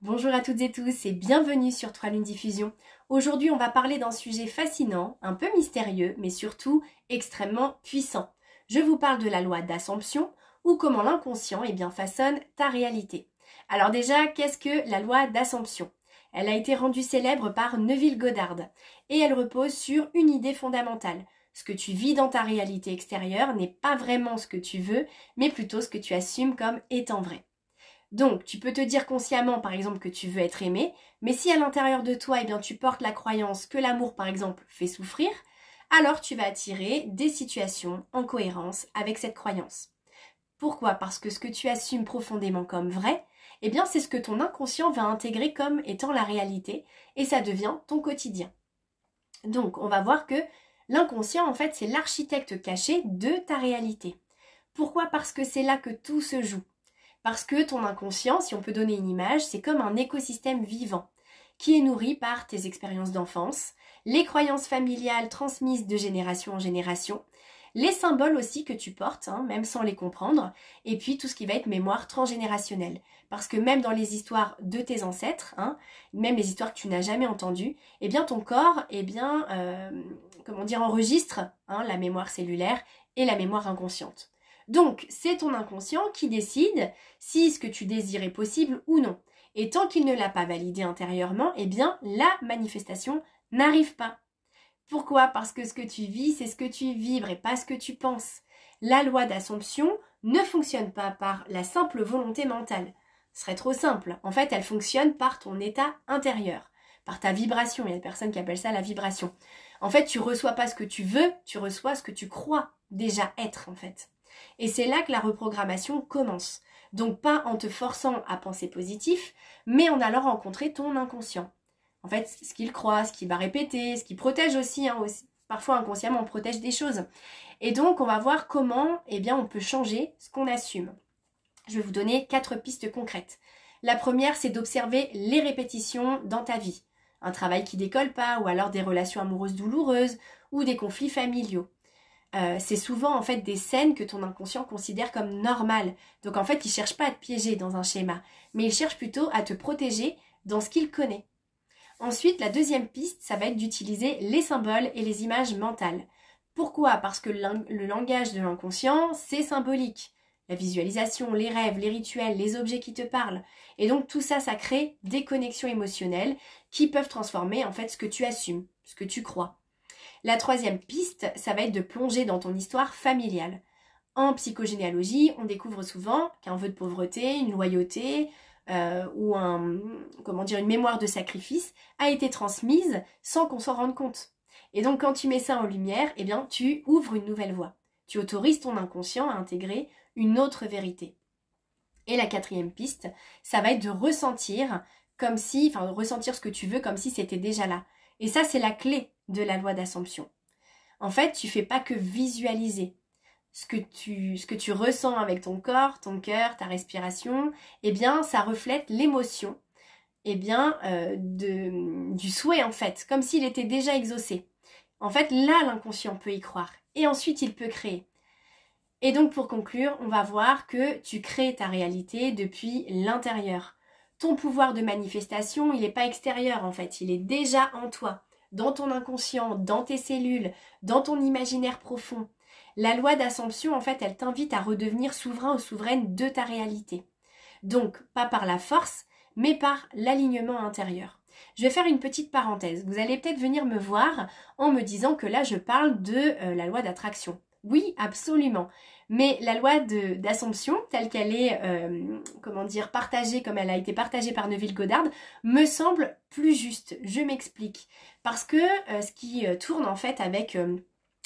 Bonjour à toutes et tous et bienvenue sur 3 Lunes Diffusion. Aujourd'hui, on va parler d'un sujet fascinant, un peu mystérieux, mais surtout extrêmement puissant. Je vous parle de la loi d'Assomption ou comment l'inconscient façonne ta réalité. Alors déjà, qu'est-ce que la loi d'Assomption? Elle a été rendue célèbre par Neville Goddard et elle repose sur une idée fondamentale. Ce que tu vis dans ta réalité extérieure n'est pas vraiment ce que tu veux, mais plutôt ce que tu assumes comme étant vrai. Donc, tu peux te dire consciemment, par exemple, que tu veux être aimé, mais si à l'intérieur de toi, tu portes la croyance que l'amour, par exemple, fait souffrir, alors tu vas attirer des situations en cohérence avec cette croyance. Pourquoi? Parce que ce que tu assumes profondément comme vrai, c'est ce que ton inconscient va intégrer comme étant la réalité, et ça devient ton quotidien. Donc, on va voir que l'inconscient, en fait, c'est l'architecte caché de ta réalité. Pourquoi? Parce que c'est là que tout se joue. Parce que ton inconscient, si on peut donner une image, c'est comme un écosystème vivant qui est nourri par tes expériences d'enfance, les croyances familiales transmises de génération en génération, les symboles aussi que tu portes, même sans les comprendre, et puis tout ce qui va être mémoire transgénérationnelle. Parce que même dans les histoires de tes ancêtres, même les histoires que tu n'as jamais entendues, ton corps, enregistre la mémoire cellulaire et la mémoire inconsciente. Donc, c'est ton inconscient qui décide si ce que tu désires est possible ou non. Et tant qu'il ne l'a pas validé intérieurement, la manifestation n'arrive pas. Pourquoi? Parce que ce que tu vis, c'est ce que tu vibres et pas ce que tu penses. La loi d'Assomption ne fonctionne pas par la simple volonté mentale. Ce serait trop simple. En fait, elle fonctionne par ton état intérieur, par ta vibration. Il y a des personnes qui appellent ça la vibration. En fait, tu reçois pas ce que tu veux, tu reçois ce que tu crois déjà être, en fait. Et c'est là que la reprogrammation commence. Donc pas en te forçant à penser positif, mais en allant rencontrer ton inconscient. En fait, ce qu'il croit, ce qu'il va répéter, ce qu'il protège aussi, parfois inconsciemment on protège des choses. Et donc on va voir comment on peut changer ce qu'on assume. Je vais vous donner 4 pistes concrètes. La première, c'est d'observer les répétitions dans ta vie. Un travail qui décolle pas, ou alors des relations amoureuses douloureuses, ou des conflits familiaux. C'est souvent en fait des scènes que ton inconscient considère comme normales. Donc en fait, il cherche pas à te piéger dans un schéma, mais il cherche plutôt à te protéger dans ce qu'il connaît. Ensuite, la deuxième piste, ça va être d'utiliser les symboles et les images mentales. Pourquoi? Parce que le langage de l'inconscient, c'est symbolique. La visualisation, les rêves, les rituels, les objets qui te parlent. Et donc tout ça, ça crée des connexions émotionnelles qui peuvent transformer en fait ce que tu assumes, ce que tu crois. La troisième piste, ça va être de plonger dans ton histoire familiale. En psychogénéalogie, on découvre souvent qu'un vœu de pauvreté, une loyauté ou une mémoire de sacrifice a été transmise sans qu'on s'en rende compte. Et donc quand tu mets ça en lumière, tu ouvres une nouvelle voie. Tu autorises ton inconscient à intégrer une autre vérité. Et la quatrième piste, ça va être de ressentir ressentir ce que tu veux comme si c'était déjà là. Et ça, c'est la clé de la loi d'Assomption. En fait, tu fais pas que visualiser. Ce que tu ressens avec ton corps, ton cœur, ta respiration, ça reflète l'émotion du souhait en fait, comme s'il était déjà exaucé. En fait, là, l'inconscient peut y croire. Et ensuite, il peut créer. Et donc, pour conclure, on va voir que tu crées ta réalité depuis l'intérieur. Ton pouvoir de manifestation, il n'est pas extérieur en fait, il est déjà en toi, dans ton inconscient, dans tes cellules, dans ton imaginaire profond. La loi d'Assomption, en fait, elle t'invite à redevenir souverain ou souveraine de ta réalité. Donc, pas par la force, mais par l'alignement intérieur. Je vais faire une petite parenthèse. Vous allez peut-être venir me voir en me disant que là, je parle de la loi d'attraction. Oui, absolument. Mais la loi d'Assomption, telle qu'elle est, partagée, comme elle a été partagée par Neville Goddard, me semble plus juste. Je m'explique. Parce que ce qui tourne en fait avec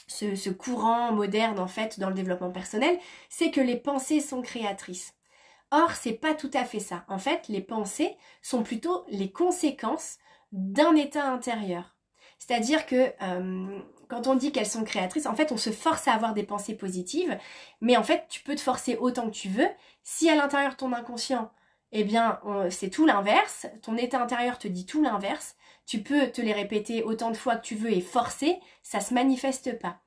ce courant moderne en fait dans le développement personnel, c'est que les pensées sont créatrices. Or, c'est pas tout à fait ça. En fait, les pensées sont plutôt les conséquences d'un état intérieur. C'est-à-dire que quand on dit qu'elles sont créatrices, en fait, on se force à avoir des pensées positives, mais en fait, tu peux te forcer autant que tu veux. Si à l'intérieur de ton inconscient, c'est tout l'inverse, ton état intérieur te dit tout l'inverse, tu peux te les répéter autant de fois que tu veux et forcer, ça se manifeste pas.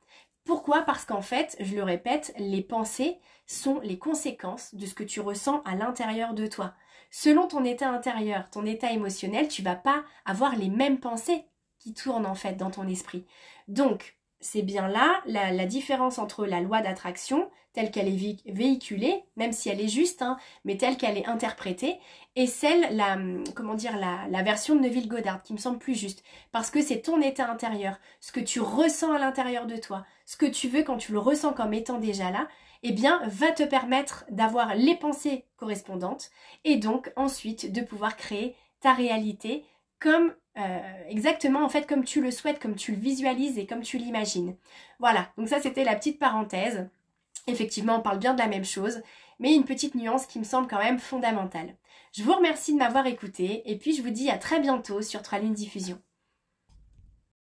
Pourquoi? Parce qu'en fait, je le répète, les pensées sont les conséquences de ce que tu ressens à l'intérieur de toi. selon ton état intérieur, ton état émotionnel, tu vas pas avoir les mêmes pensées qui tournent en fait dans ton esprit. Donc, c'est bien là la différence entre la loi d'attraction, telle qu'elle est véhiculée, même si elle est juste, hein, mais telle qu'elle est interprétée, et celle, la version de Neville Goddard, qui me semble plus juste, parce que c'est ton état intérieur, ce que tu ressens à l'intérieur de toi, ce que tu veux quand tu le ressens comme étant déjà là, eh bien, va te permettre d'avoir les pensées correspondantes, et donc ensuite de pouvoir créer ta réalité comme exactement en fait comme tu le souhaites, comme tu le visualises et comme tu l'imagines. Voilà, donc ça c'était la petite parenthèse. Effectivement, on parle bien de la même chose, mais une petite nuance qui me semble quand même fondamentale. Je vous remercie de m'avoir écouté et puis je vous dis à très bientôt sur 3 Lunes Diffusion.